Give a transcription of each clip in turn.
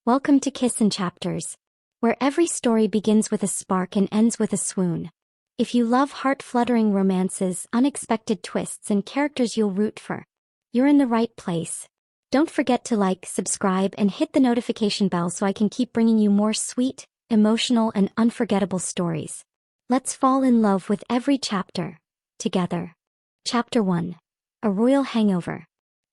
Welcome to Kiss and Chapters, where every story begins with a spark and ends with a swoon. If you love heart-fluttering romances, unexpected twists, and characters you'll root for, you're in the right place. Don't forget to like, subscribe, and hit the notification bell so I can keep bringing you more sweet, emotional, and unforgettable stories. Let's fall in love with every chapter, together. Chapter 1. A Royal Hangover.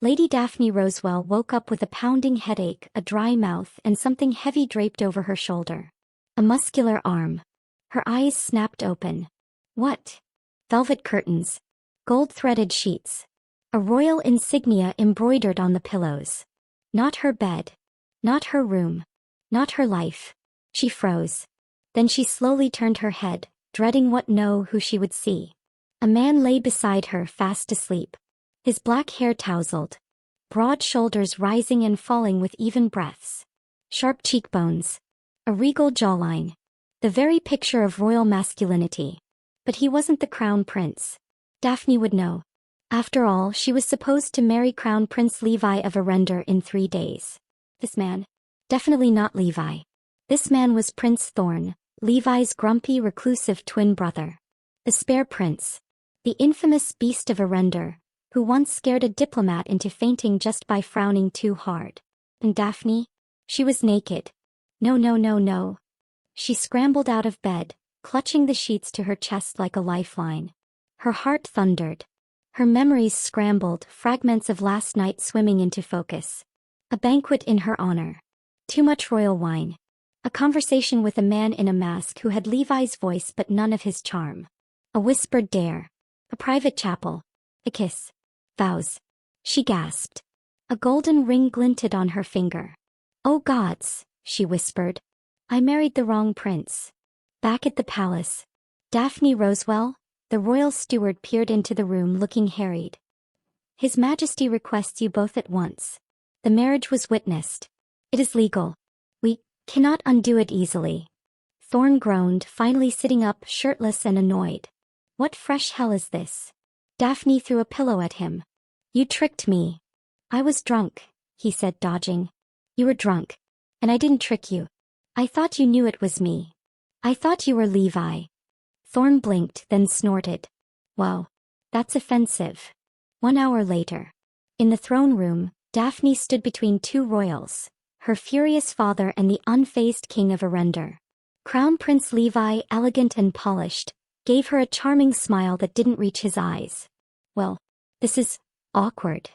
Lady Daphne Rosewell woke up with a pounding headache, a dry mouth, and something heavy draped over her shoulder. A muscular arm. Her eyes snapped open. What? Velvet curtains. Gold-threaded sheets. A royal insignia embroidered on the pillows. Not her bed. Not her room. Not her life. She froze. Then she slowly turned her head, dreading who she would see. A man lay beside her, fast asleep. His black hair tousled. Broad shoulders rising and falling with even breaths. Sharp cheekbones. A regal jawline. The very picture of royal masculinity. But he wasn't the crown prince. Daphne would know. After all, she was supposed to marry Crown Prince Levi of Arender in 3 days. This man? Definitely not Levi. This man was Prince Thorne, Levi's grumpy, reclusive twin brother. The spare prince. The infamous beast of Arender, who once scared a diplomat into fainting just by frowning too hard. And Daphne? She was naked. No. She scrambled out of bed, clutching the sheets to her chest like a lifeline. Her heart thundered. Her memories scrambled, fragments of last night swimming into focus. A banquet in her honor. Too much royal wine. A conversation with a man in a mask who had Levi's voice but none of his charm. A whispered dare. A private chapel. A kiss. Vows. She gasped. A golden ring glinted on her finger. Oh gods, she whispered. I married the wrong prince. Back at the palace. Daphne Rosewell, the royal steward, peered into the room looking harried. His Majesty requests you both at once. The marriage was witnessed. It is legal. We cannot undo it easily. Thorne groaned, finally sitting up, shirtless and annoyed. What fresh hell is this? Daphne threw a pillow at him. You tricked me. I was drunk, he said, dodging. You were drunk. And I didn't trick you. I thought you knew it was me. I thought you were Levi. Thorne blinked, then snorted. Whoa. That's offensive. 1 hour later. In the throne room, Daphne stood between two royals, her furious father and the unfazed king of Arender. Crown Prince Levi, elegant and polished, gave her a charming smile that didn't reach his eyes. Well, this is awkward.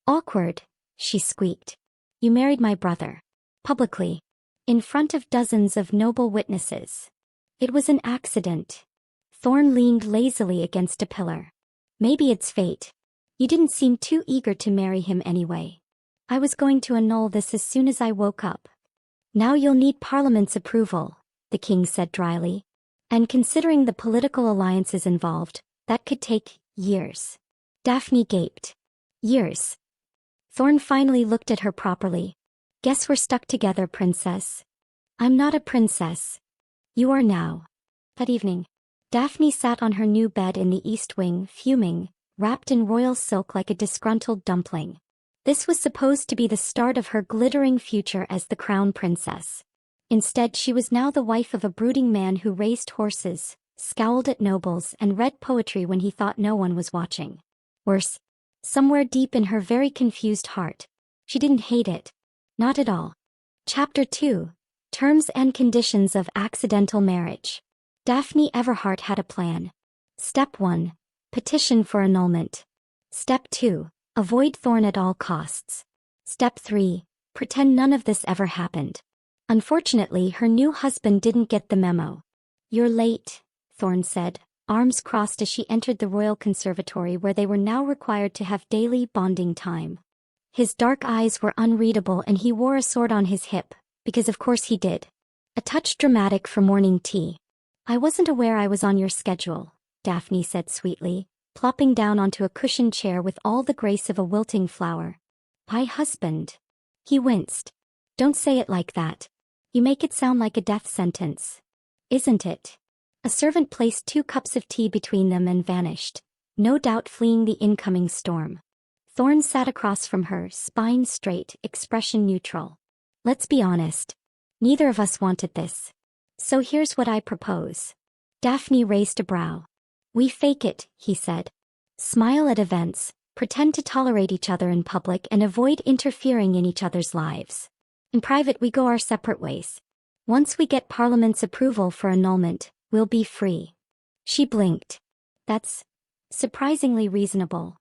Awkward, she squeaked. You married my brother. Publicly. In front of dozens of noble witnesses. It was an accident. Thorne leaned lazily against a pillar. Maybe it's fate. You didn't seem too eager to marry him anyway. I was going to annul this as soon as I woke up. Now you'll need Parliament's approval, the king said dryly. And considering the political alliances involved, that could take years. Daphne gaped. Years. Thorne finally looked at her properly. Guess we're stuck together, princess. I'm not a princess. You are now. That evening, Daphne sat on her new bed in the East Wing, fuming, wrapped in royal silk like a disgruntled dumpling. This was supposed to be the start of her glittering future as the crown princess. Instead, she was now the wife of a brooding man who raised horses, scowled at nobles, and read poetry when he thought no one was watching. Worse, somewhere deep in her very confused heart, she didn't hate it. Not at all. Chapter 2. Terms and Conditions of Accidental Marriage. Daphne Everhart had a plan. Step 1. Petition for annulment. Step 2. Avoid Thorne at all costs. Step 3. Pretend none of this ever happened. Unfortunately, her new husband didn't get the memo. You're late, Thorne said, arms crossed as she entered the royal conservatory where they were now required to have daily bonding time. His dark eyes were unreadable and he wore a sword on his hip, because of course he did. A touch dramatic for morning tea. I wasn't aware I was on your schedule, Daphne said sweetly, plopping down onto a cushioned chair with all the grace of a wilting flower. My husband. He winced. Don't say it like that. You make it sound like a death sentence. Isn't it? A servant placed 2 cups of tea between them and vanished, no doubt fleeing the incoming storm. Thorne sat across from her, spine straight, expression neutral. Let's be honest. Neither of us wanted this. So here's what I propose. Daphne raised a brow. We fake it, he said. Smile at events, pretend to tolerate each other in public and avoid interfering in each other's lives. In private we go our separate ways. Once we get Parliament's approval for annulment, we'll be free. She blinked. That's surprisingly reasonable.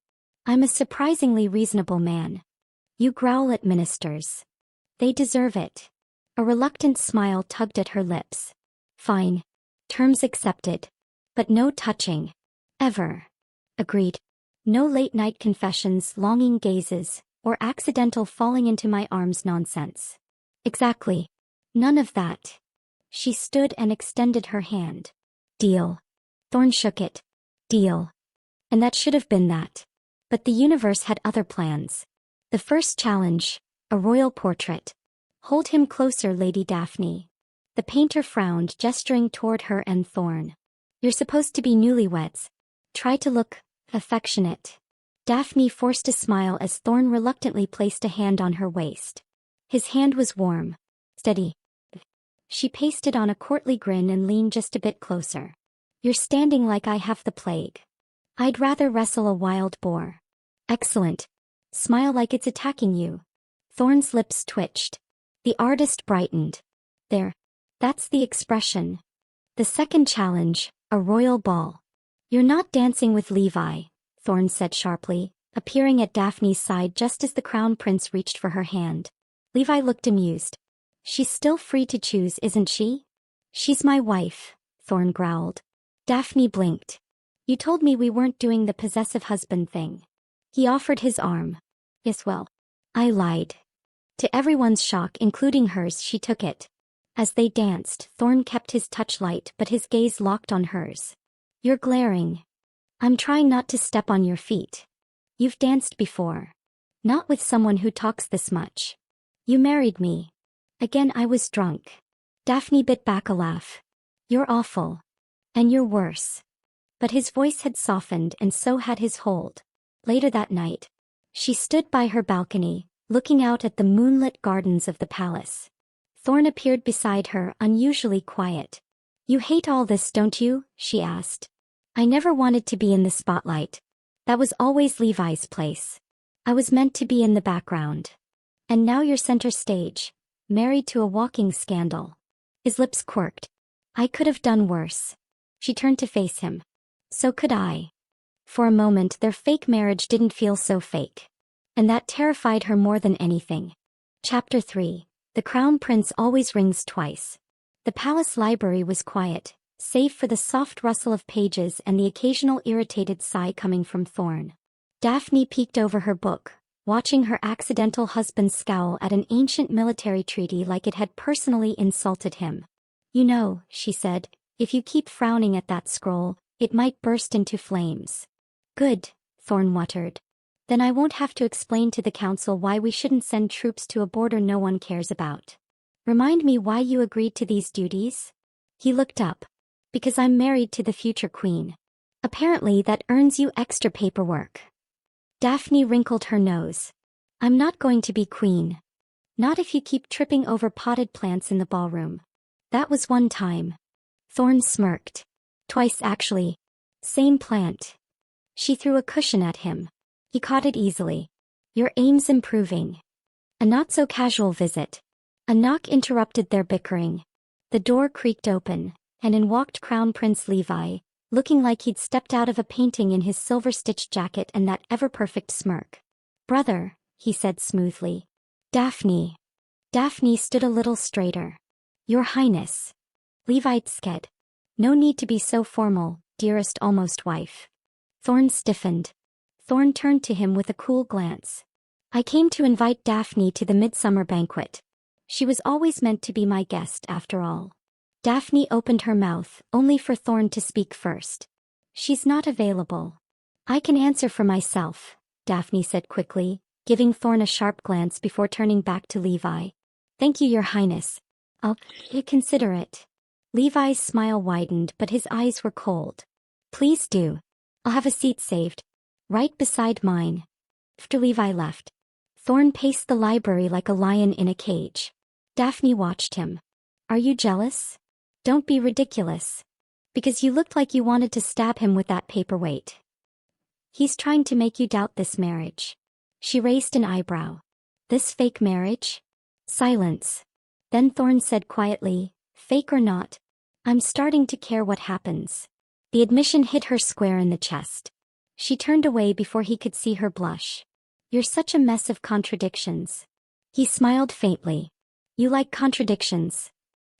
I'm a surprisingly reasonable man. You growl at ministers. They deserve it. A reluctant smile tugged at her lips. Fine. Terms accepted. But no touching. Ever. Agreed. No late-night confessions, longing gazes, or accidental falling into my arms nonsense. Exactly. None of that. She stood and extended her hand. Deal. Thorne shook it. Deal. And that should have been that. But the universe had other plans. The first challenge, a royal portrait. Hold him closer, Lady Daphne. The painter frowned, gesturing toward her and Thorne. You're supposed to be newlyweds. Try to look affectionate. Daphne forced a smile as Thorne reluctantly placed a hand on her waist. His hand was warm. Steady. She pasted on a courtly grin and leaned just a bit closer. You're standing like I have the plague. I'd rather wrestle a wild boar. Excellent. Smile like it's attacking you. Thorne's lips twitched. The artist brightened. There. That's the expression. The second challenge, a royal ball. You're not dancing with Levi, Thorne said sharply, appearing at Daphne's side just as the crown prince reached for her hand. Levi looked amused. She's still free to choose, isn't she? She's my wife, Thorne growled. Daphne blinked. You told me we weren't doing the possessive husband thing. He offered his arm. Yes, well, I lied. To everyone's shock, including hers, she took it. As they danced, Thorne kept his touch light but his gaze locked on hers. You're glaring. I'm trying not to step on your feet. You've danced before. Not with someone who talks this much. You married me. Again I was drunk. Daphne bit back a laugh. You're awful. And you're worse. But his voice had softened and so had his hold. Later that night, she stood by her balcony, looking out at the moonlit gardens of the palace. Thorne appeared beside her, unusually quiet. You hate all this, don't you? She asked. I never wanted to be in the spotlight. That was always Levi's place. I was meant to be in the background. And now you're center stage, married to a walking scandal. His lips quirked. I could have done worse. She turned to face him. So could I. For a moment their fake marriage didn't feel so fake. And that terrified her more than anything. Chapter 3. The Crown Prince always rings twice. The palace library was quiet, save for the soft rustle of pages and the occasional irritated sigh coming from Thorne. Daphne peeked over her book, watching her accidental husband scowl at an ancient military treaty like it had personally insulted him. You know, she said, if you keep frowning at that scroll, it might burst into flames. Good, Thorne muttered. Then I won't have to explain to the council why we shouldn't send troops to a border no one cares about. Remind me why you agreed to these duties? He looked up. Because I'm married to the future queen. Apparently that earns you extra paperwork. Daphne wrinkled her nose. I'm not going to be queen. Not if you keep tripping over potted plants in the ballroom. That was one time. Thorne smirked. Twice actually. Same plant. She threw a cushion at him. He caught it easily. Your aim's improving. A not-so-casual visit. A knock interrupted their bickering. The door creaked open, and in walked Crown Prince Levi, looking like he'd stepped out of a painting in his silver-stitched jacket and that ever-perfect smirk. Brother, he said smoothly. Daphne. Daphne stood a little straighter. Your Highness. Levi sked. No need to be so formal, dearest almost wife. Thorne stiffened. Thorne turned to him with a cool glance. I came to invite Daphne to the midsummer banquet. She was always meant to be my guest after all. Daphne opened her mouth, only for Thorne to speak first. She's not available. I can answer for myself, Daphne said quickly, giving Thorne a sharp glance before turning back to Levi. Thank you, Your Highness. I'll consider it. Levi's smile widened but his eyes were cold. Please do. I'll have a seat saved. Right beside mine. After Levi left, Thorne paced the library like a lion in a cage. Daphne watched him. Are you jealous? Don't be ridiculous. Because you looked like you wanted to stab him with that paperweight. He's trying to make you doubt this marriage. She raised an eyebrow. This fake marriage? Silence. Then Thorne said quietly, fake or not, I'm starting to care what happens. The admission hit her square in the chest. She turned away before he could see her blush. You're such a mess of contradictions. He smiled faintly. You like contradictions.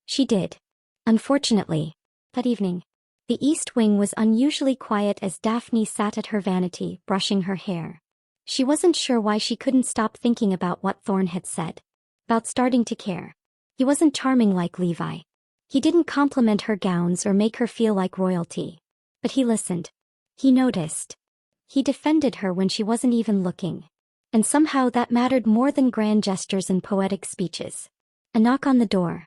She did. Unfortunately. That evening, the East Wing was unusually quiet as Daphne sat at her vanity, brushing her hair. She wasn't sure why she couldn't stop thinking about what Thorne had said. About starting to care. He wasn't charming like Levi. He didn't compliment her gowns or make her feel like royalty. But he listened. He noticed. He defended her when she wasn't even looking. And somehow that mattered more than grand gestures and poetic speeches. A knock on the door.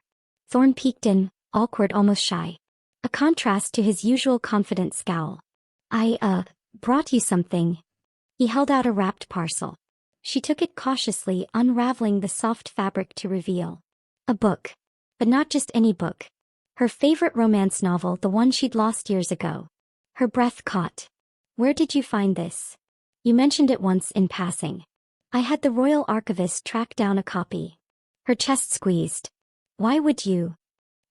Thorne peeked in, awkward, almost shy. A contrast to his usual confident scowl. I brought you something. He held out a wrapped parcel. She took it cautiously, unraveling the soft fabric to reveal. A book. But not just any book. Her favorite romance novel, the one she'd lost years ago. Her breath caught. Where did you find this? You mentioned it once in passing. I had the royal archivist track down a copy. Her chest squeezed. Why would you?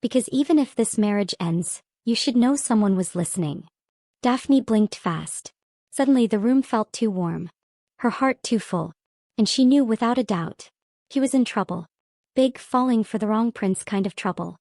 Because even if this marriage ends, you should know someone was listening. Daphne blinked fast. Suddenly the room felt too warm. Her heart too full. And she knew without a doubt. He was in trouble. Big, falling for the wrong prince kind of trouble.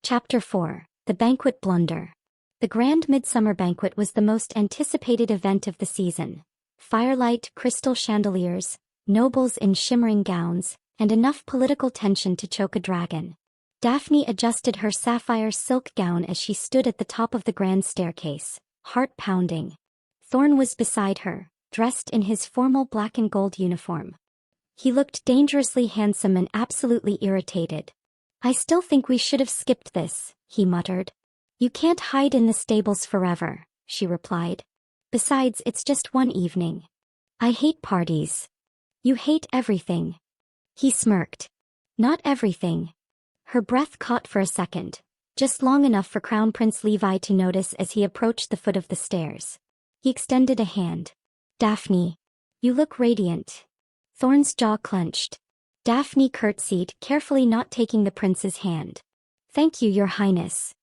Chapter 4. The Banquet Blunder. The Grand Midsummer Banquet was the most anticipated event of the season. Firelight, crystal chandeliers, nobles in shimmering gowns, and enough political tension to choke a dragon. Daphne adjusted her sapphire silk gown as she stood at the top of the grand staircase, heart pounding. Thorne was beside her, dressed in his formal black and gold uniform. He looked dangerously handsome and absolutely irritated. I still think we should have skipped this, he muttered. You can't hide in the stables forever, she replied. Besides, it's just one evening. I hate parties. You hate everything. He smirked. Not everything. Her breath caught for a second, just long enough for Crown Prince Levi to notice as he approached the foot of the stairs. He extended a hand. Daphne. You look radiant. Thorne's jaw clenched. Daphne curtsied, carefully not taking the prince's hand. Thank you, Your Highness.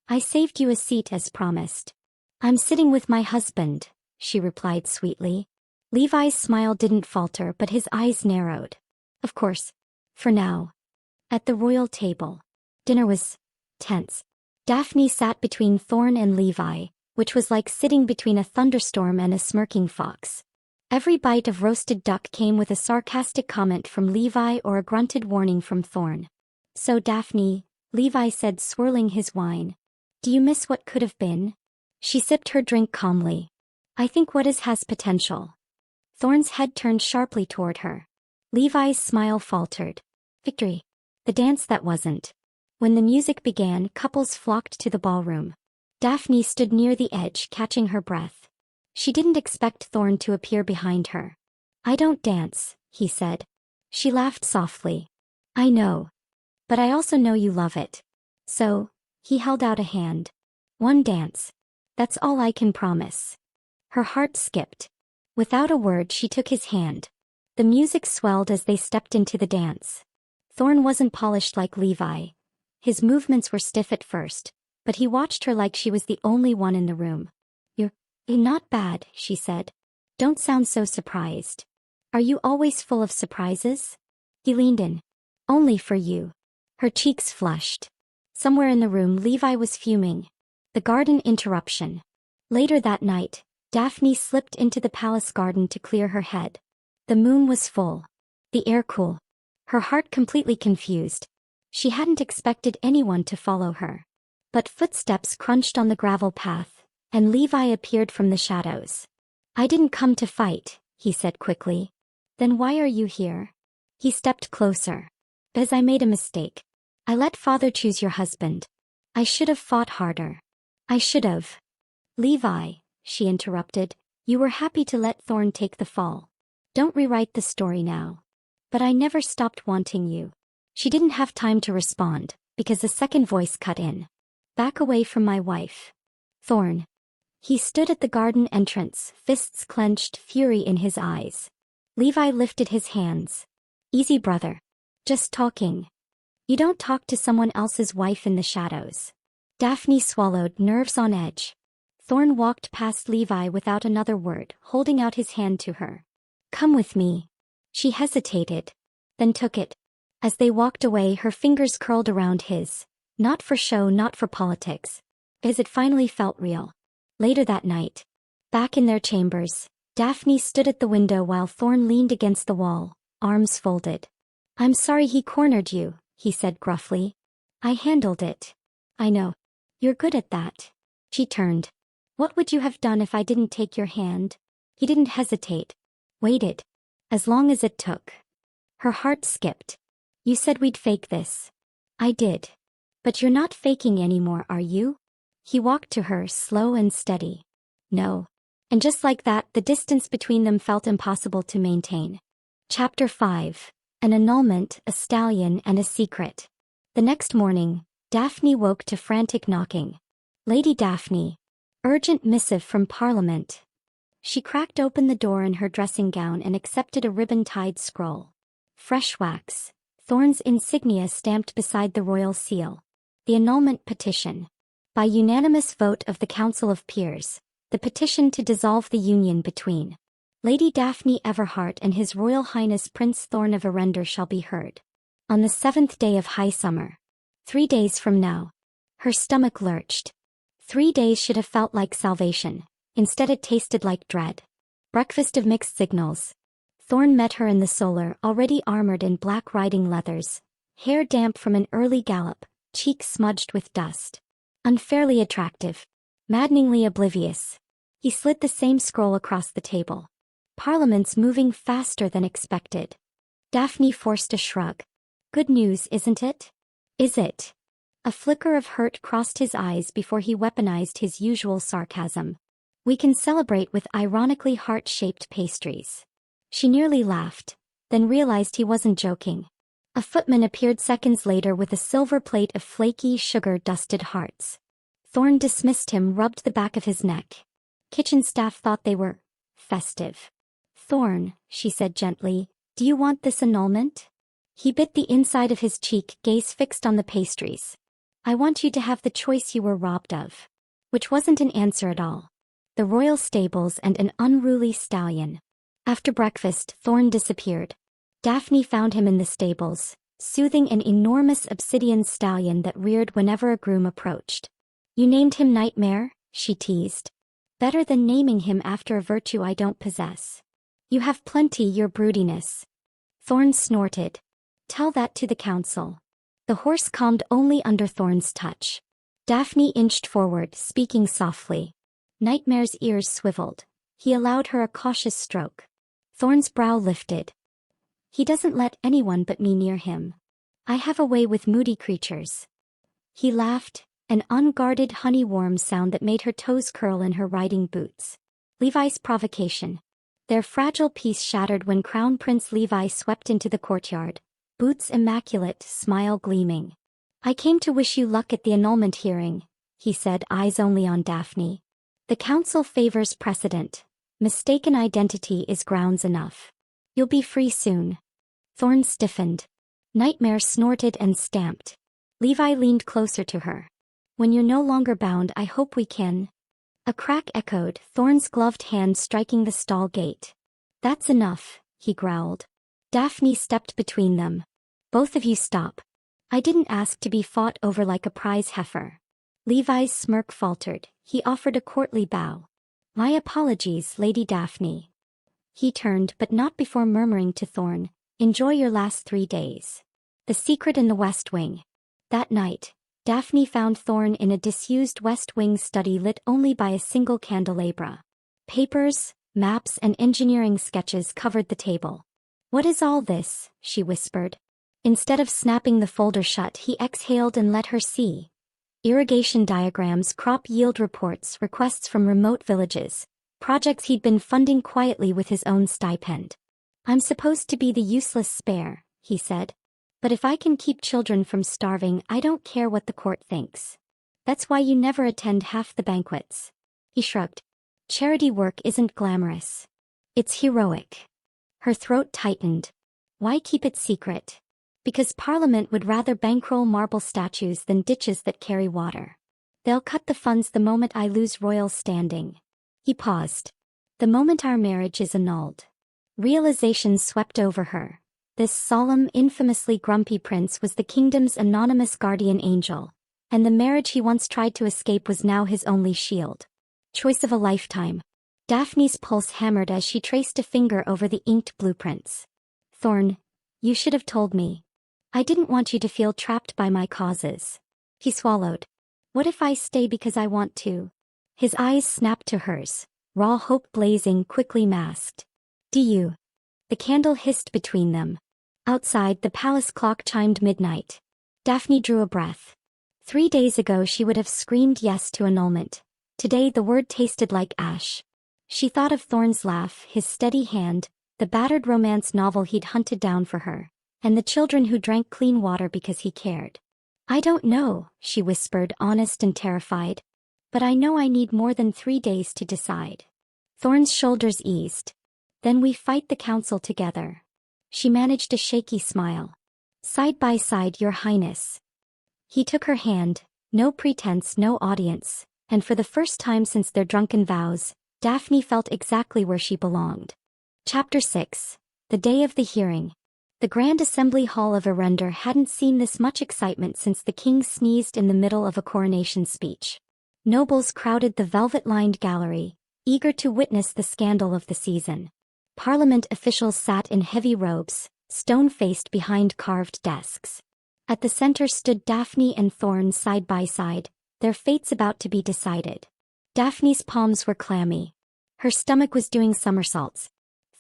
I saved you a seat as promised. I'm sitting with my husband, she replied sweetly. Levi's smile didn't falter, but his eyes narrowed. Of course. For now. At the royal table. Dinner was tense. Daphne sat between Thorne and Levi, which was like sitting between a thunderstorm and a smirking fox. Every bite of roasted duck came with a sarcastic comment from Levi or a grunted warning from Thorne. So Daphne, Levi said, swirling his wine. Do you miss what could have been? She sipped her drink calmly. I think what is has potential. Thorne's head turned sharply toward her. Levi's smile faltered. Victory. The dance that wasn't. When the music began, couples flocked to the ballroom. Daphne stood near the edge, catching her breath. She didn't expect Thorne to appear behind her. I don't dance, he said. She laughed softly. I know. But I also know you love it. So, he held out a hand. One dance. That's all I can promise. Her heart skipped. Without a word, she took his hand. The music swelled as they stepped into the dance. Thorne wasn't polished like Levi. His movements were stiff at first, but he watched her like she was the only one in the room. You're not bad, she said. Don't sound so surprised. Are you always full of surprises? He leaned in. Only for you. Her cheeks flushed. Somewhere in the room, Levi was fuming. The garden interruption. Later that night, Daphne slipped into the palace garden to clear her head. The moon was full. The air cool. Her heart completely confused. She hadn't expected anyone to follow her. But footsteps crunched on the gravel path, and Levi appeared from the shadows. I didn't come to fight, he said quickly. Then why are you here? He stepped closer. Because I made a mistake. I let father choose your husband. I should have fought harder. I should have. Levi, she interrupted, you were happy to let Thorne take the fall. Don't rewrite the story now. But I never stopped wanting you. She didn't have time to respond, because the second voice cut in. Back away from my wife. Thorne. He stood at the garden entrance, fists clenched, fury in his eyes. Levi lifted his hands. Easy, brother. Just talking. You don't talk to someone else's wife in the shadows. Daphne swallowed, nerves on edge. Thorne walked past Levi without another word, holding out his hand to her. Come with me. She hesitated, then took it. As they walked away, her fingers curled around his. Not for show, not for politics. As it finally felt real. Later that night, back in their chambers, Daphne stood at the window while Thorne leaned against the wall, arms folded. I'm sorry he cornered you, he said gruffly. I handled it. I know. You're good at that. She turned. What would you have done if I didn't take your hand? He didn't hesitate. Waited. As long as it took. Her heart skipped. You said we'd fake this. I did. But you're not faking anymore, are you? He walked to her, slow and steady. No. And just like that, the distance between them felt impossible to maintain. Chapter 5. An annulment, a stallion, and a secret. The next morning, Daphne woke to frantic knocking. Lady Daphne. Urgent missive from Parliament. She cracked open the door in her dressing gown and accepted a ribbon-tied scroll. Fresh wax. Thorne's insignia stamped beside the royal seal. The annulment petition. By unanimous vote of the Council of Peers, the petition to dissolve the union between Lady Daphne Everhart and His Royal Highness Prince Thorne of Arundel shall be heard. On the 7th day of high summer. 3 days from now. Her stomach lurched. 3 days should have felt like salvation. Instead it tasted like dread. Breakfast of mixed signals. Thorne met her in the solar, already armored in black riding leathers. Hair damp from an early gallop, cheeks smudged with dust. Unfairly attractive. Maddeningly oblivious. He slid the same scroll across the table. Parliament's moving faster than expected. Daphne forced a shrug. Good news, isn't it? Is it? A flicker of hurt crossed his eyes before he weaponized his usual sarcasm. We can celebrate with ironically heart-shaped pastries. She nearly laughed, then realized he wasn't joking. A footman appeared seconds later with a silver plate of flaky, sugar-dusted hearts. Thorne dismissed him, rubbed the back of his neck. Kitchen staff thought they were festive. Thorne, she said gently, do you want this annulment? He bit the inside of his cheek, gaze fixed on the pastries. I want you to have the choice you were robbed of. Which wasn't an answer at all. The royal stables and an unruly stallion. After breakfast, Thorne disappeared. Daphne found him in the stables, soothing an enormous obsidian stallion that reared whenever a groom approached. You named him Nightmare, she teased. Better than naming him after a virtue I don't possess. You have plenty, your broodiness. Thorne snorted. Tell that to the council. The horse calmed only under Thorne's touch. Daphne inched forward, speaking softly. Nightmare's ears swiveled. He allowed her a cautious stroke. Thorne's brow lifted. He doesn't let anyone but me near him. I have a way with moody creatures. He laughed, an unguarded honey-warm sound that made her toes curl in her riding boots. Levi's provocation. Their fragile peace shattered when Crown Prince Levi swept into the courtyard, boots immaculate, smile gleaming. I came to wish you luck at the annulment hearing, he said, eyes only on Daphne. The council favors precedent. Mistaken identity is grounds enough. You'll be free soon. Thorne stiffened. Nightmare snorted and stamped. Levi leaned closer to her. When you're no longer bound, I hope we can. A crack echoed, Thorne's gloved hand striking the stall gate. That's enough, he growled. Daphne stepped between them. Both of you stop. I didn't ask to be fought over like a prize heifer. Levi's smirk faltered. He offered a courtly bow. My apologies, Lady Daphne. He turned, but not before murmuring to Thorne, enjoy your last 3 days. The secret in the West Wing. That night, Daphne found Thorne in a disused West Wing study lit only by a single candelabra. Papers, maps and engineering sketches covered the table. What is all this? She whispered. Instead of snapping the folder shut, he exhaled and let her see. Irrigation diagrams, crop yield reports, requests from remote villages, projects he'd been funding quietly with his own stipend. I'm supposed to be the useless spare, he said. But if I can keep children from starving, I don't care what the court thinks. That's why you never attend half the banquets. He shrugged. Charity work isn't glamorous. It's heroic. Her throat tightened. Why keep it secret? Because Parliament would rather bankroll marble statues than ditches that carry water. They'll cut the funds the moment I lose royal standing. He paused. The moment our marriage is annulled. Realization swept over her. This solemn, infamously grumpy prince was the kingdom's anonymous guardian angel, and the marriage he once tried to escape was now his only shield. Choice of a lifetime. Daphne's pulse hammered as she traced a finger over the inked blueprints. Thorne, you should have told me. I didn't want you to feel trapped by my causes. He swallowed. What if I stay because I want to? His eyes snapped to hers, raw hope blazing, quickly masked. Do you? The candle hissed between them. Outside, the palace clock chimed midnight. Daphne drew a breath. 3 days ago she would have screamed yes to annulment. Today the word tasted like ash. She thought of Thorne's laugh, his steady hand, the battered romance novel he'd hunted down for her, and the children who drank clean water because he cared. I don't know, she whispered, honest and terrified. But I know I need more than 3 days to decide. Thorne's shoulders eased. Then we fight the council together. She managed a shaky smile. Side by side, Your Highness. He took her hand, no pretense, no audience, and for the first time since their drunken vows, Daphne felt exactly where she belonged. Chapter 6. The day of the hearing. The Grand Assembly Hall of Arender hadn't seen this much excitement since the king sneezed in the middle of a coronation speech. Nobles crowded the velvet-lined gallery, eager to witness the scandal of the season. Parliament officials sat in heavy robes, stone-faced behind carved desks. At the center stood Daphne and Thorne side by side, their fates about to be decided. Daphne's palms were clammy. Her stomach was doing somersaults.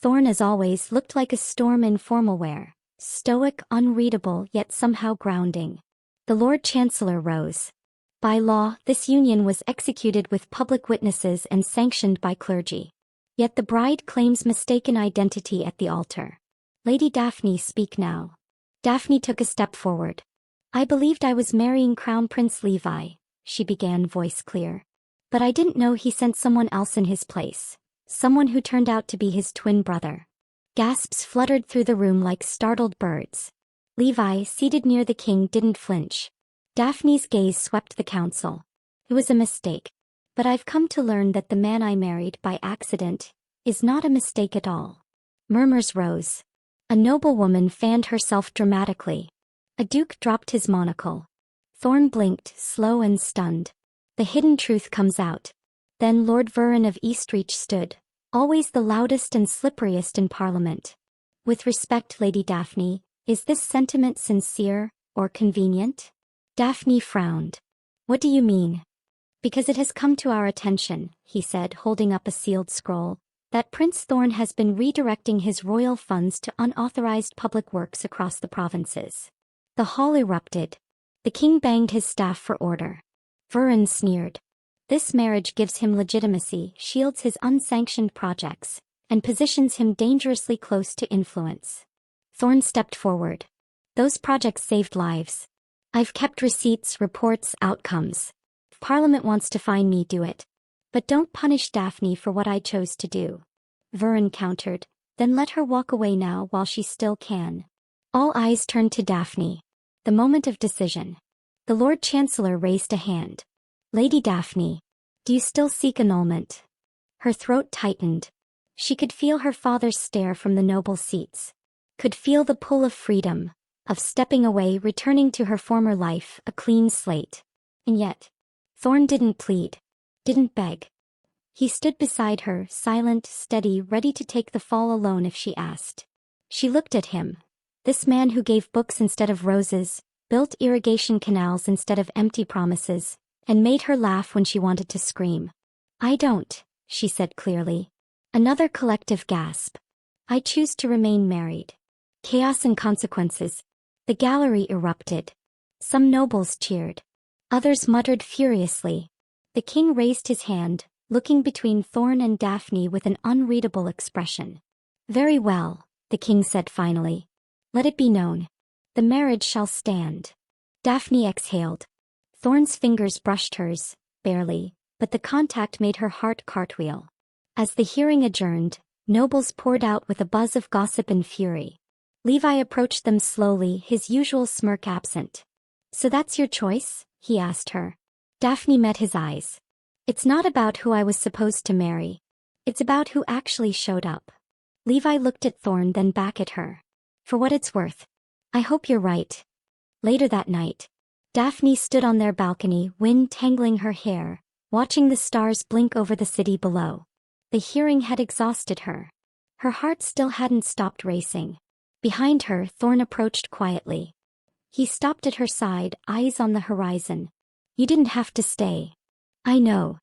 Thorne, as always, looked like a storm in formal wear, stoic, unreadable, yet somehow grounding. The Lord Chancellor rose. By law, this union was executed with public witnesses and sanctioned by clergy. Yet the bride claims mistaken identity at the altar. Lady Daphne, speak now. Daphne took a step forward. I believed I was marrying Crown Prince Levi, she began, voice clear. But I didn't know he sent someone else in his place. Someone who turned out to be his twin brother. Gasps fluttered through the room like startled birds. Levi, seated near the king, didn't flinch. Daphne's gaze swept the council. It was a mistake. But I've come to learn that the man I married by accident is not a mistake at all. Murmurs rose. A noblewoman fanned herself dramatically. A duke dropped his monocle. Thorne blinked, slow and stunned. The hidden truth comes out. Then Lord Vurin of Eastreach stood, always the loudest and slipperiest in Parliament. With respect, Lady Daphne, is this sentiment sincere or convenient? Daphne frowned. What do you mean? Because it has come to our attention, he said, holding up a sealed scroll, that Prince Thorne has been redirecting his royal funds to unauthorized public works across the provinces. The hall erupted. The king banged his staff for order. Vurin sneered. This marriage gives him legitimacy, shields his unsanctioned projects, and positions him dangerously close to influence. Thorne stepped forward. Those projects saved lives. I've kept receipts, reports, outcomes. If Parliament wants to fine me, do it. But don't punish Daphne for what I chose to do. Vurin countered. Then let her walk away now while she still can. All eyes turned to Daphne. The moment of decision. The Lord Chancellor raised a hand. Lady Daphne, do you still seek annulment? Her throat tightened. She could feel her father's stare from the noble seats. Could feel the pull of freedom, of stepping away, returning to her former life, a clean slate. And yet, Thorne didn't plead, didn't beg. He stood beside her, silent, steady, ready to take the fall alone if she asked. She looked at him. This man who gave books instead of roses, built irrigation canals instead of empty promises, and made her laugh when she wanted to scream. I don't, she said clearly. Another collective gasp. I choose to remain married. Chaos and consequences. The gallery erupted. Some nobles cheered. Others muttered furiously. The king raised his hand, looking between Thorne and Daphne with an unreadable expression. Very well, the king said finally. Let it be known. The marriage shall stand. Daphne exhaled. Thorne's fingers brushed hers, barely, but the contact made her heart cartwheel. As the hearing adjourned, nobles poured out with a buzz of gossip and fury. Levi approached them slowly, his usual smirk absent. "So that's your choice?" he asked her. Daphne met his eyes. "It's not about who I was supposed to marry. It's about who actually showed up." Levi looked at Thorne, then back at her. "For what it's worth. I hope you're right." Later that night, Daphne stood on their balcony, wind tangling her hair, watching the stars blink over the city below. The hearing had exhausted her. Her heart still hadn't stopped racing. Behind her, Thorne approached quietly. He stopped at her side, eyes on the horizon. "You didn't have to stay." "I know."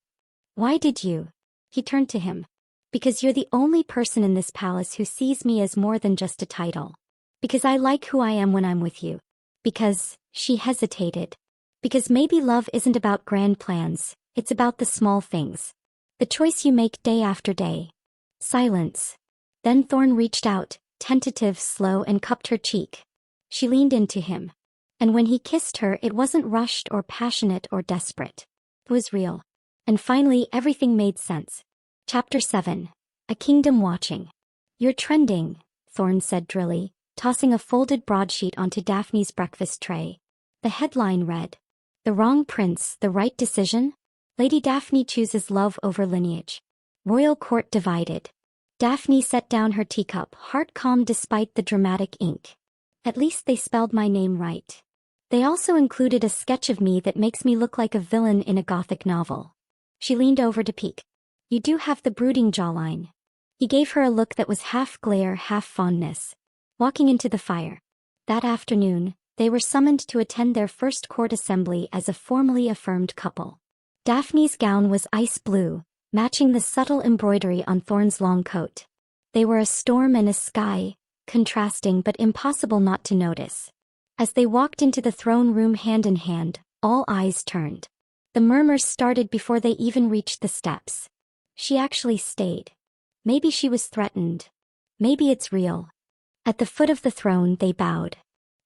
"Why did you?" He turned to him. "Because you're the only person in this palace who sees me as more than just a title. Because I like who I am when I'm with you. Because," she hesitated. "Because maybe love isn't about grand plans, it's about the small things. The choice you make day after day." Silence. Then Thorne reached out, tentative, slow, and cupped her cheek. She leaned into him. And when he kissed her, it wasn't rushed or passionate or desperate. It was real. And finally, everything made sense. Chapter 7. A Kingdom Watching. "You're trending," Thorne said drily, tossing a folded broadsheet onto Daphne's breakfast tray. The headline read, "The Wrong Prince, the Right Decision? Lady Daphne Chooses Love Over Lineage. Royal Court Divided." Daphne set down her teacup, heart calm despite the dramatic ink. "At least they spelled my name right. They also included a sketch of me that makes me look like a villain in a gothic novel." She leaned over to peek. "You do have the brooding jawline." He gave her a look that was half glare, half fondness. Walking into the fire. That afternoon, they were summoned to attend their first court assembly as a formally affirmed couple. Daphne's gown was ice blue, matching the subtle embroidery on Thorne's long coat. They were a storm and a sky, contrasting but impossible not to notice. As they walked into the throne room hand in hand, all eyes turned. The murmurs started before they even reached the steps. She actually stayed. Maybe she was threatened. Maybe it's real. At the foot of the throne, they bowed.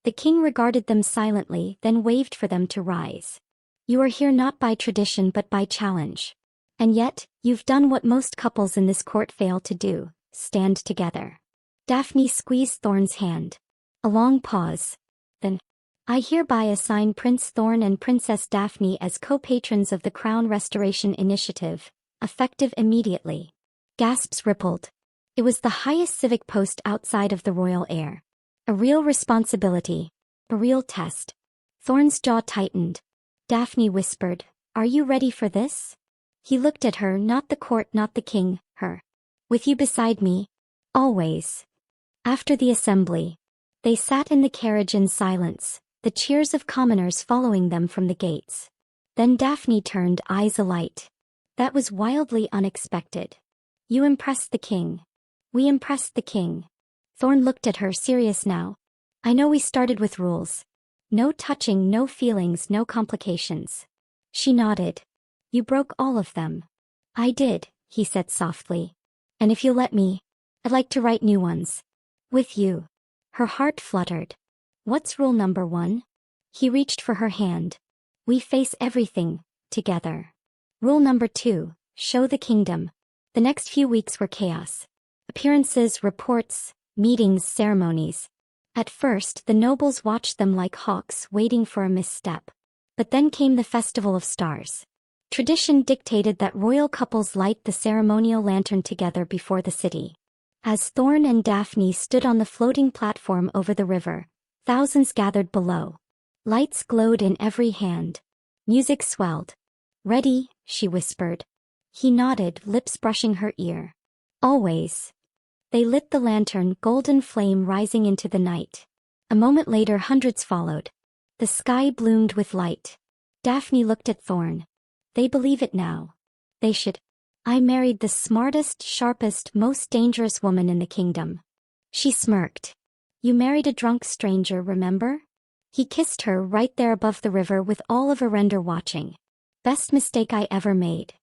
The king regarded them silently, then waved for them to rise. "You are here not by tradition but by challenge. And yet, you've done what most couples in this court fail to do, stand together." Daphne squeezed Thorne's hand. A long pause. Then, "I hereby assign Prince Thorne and Princess Daphne as co-patrons of the Crown Restoration Initiative, effective immediately." Gasps rippled. It was the highest civic post outside of the royal heir. A real responsibility. A real test. Thorne's jaw tightened. Daphne whispered, "Are you ready for this?" He looked at her, not the court, not the king, her. "With you beside me. Always." After the assembly, they sat in the carriage in silence, the cheers of commoners following them from the gates. Then Daphne turned, eyes alight. "That was wildly unexpected. You impressed the king." "We impressed the king." Thorne looked at her, serious now. "I know we started with rules. No touching, no feelings, no complications." She nodded. "You broke all of them." "I did," he said softly. "And if you'll let me, I'd like to write new ones. With you." Her heart fluttered. "What's rule number 1? He reached for her hand. "We face everything, together." "Rule number 2, show the kingdom." The next few weeks were chaos. Appearances, reports, meetings, ceremonies. At first, the nobles watched them like hawks, waiting for a misstep. But then came the Festival of Stars. Tradition dictated that royal couples light the ceremonial lantern together before the city. As Thorne and Daphne stood on the floating platform over the river, thousands gathered below. Lights glowed in every hand. Music swelled. "Ready?" she whispered. He nodded, lips brushing her ear. "Always." They lit the lantern, golden flame rising into the night. A moment later, hundreds followed. The sky bloomed with light. Daphne looked at Thorne. "They believe it now. They should. I married the smartest, sharpest, most dangerous woman in the kingdom." She smirked. "You married a drunk stranger, remember?" He kissed her right there above the river with all of Arender watching. "Best mistake I ever made."